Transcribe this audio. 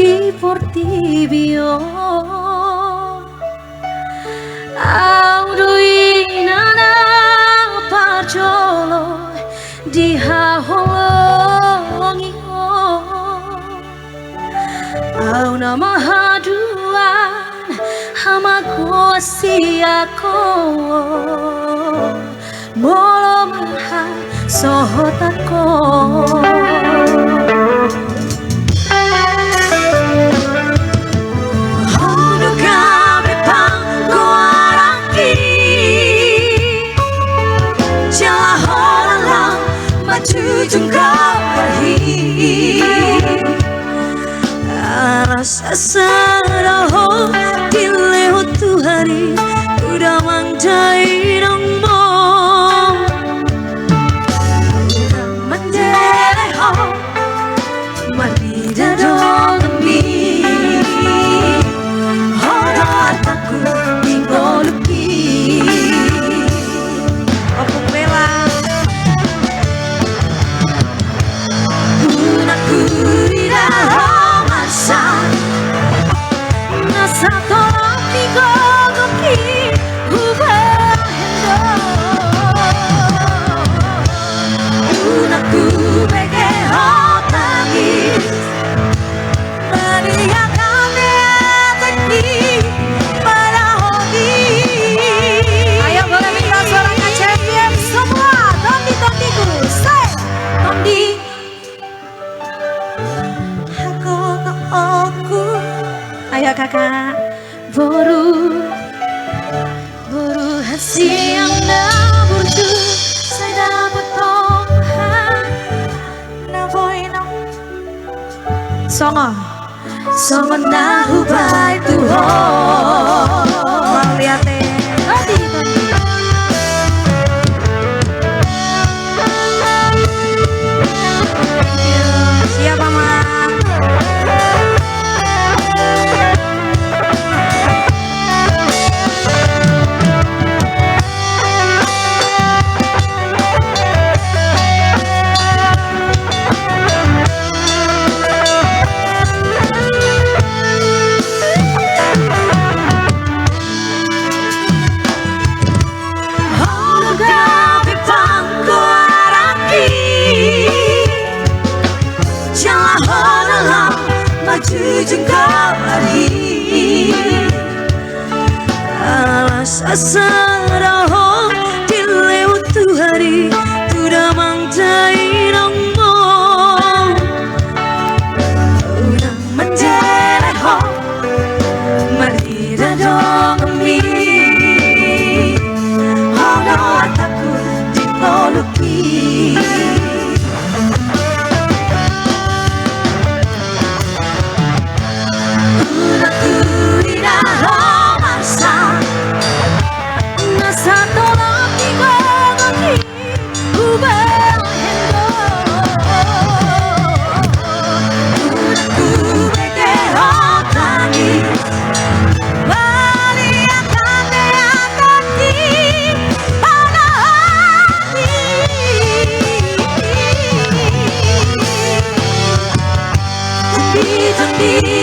di portibio auduinana parjolo di haholongi au nama haduan hamaku siako molo maha sohotako rasa saraho dileho tu hari udah mangdai nongmo mandereho marida dogami hora taku ingoluki opung bela gunaku diraho ayo kakak boru siang na burju saya dapat tonghan na boy no songo na hubay tuho maliate siapa mah asaraho dilewat tu hari sudah mangdai nongmo udah menjereho marida dogami hono ataku dikoluki di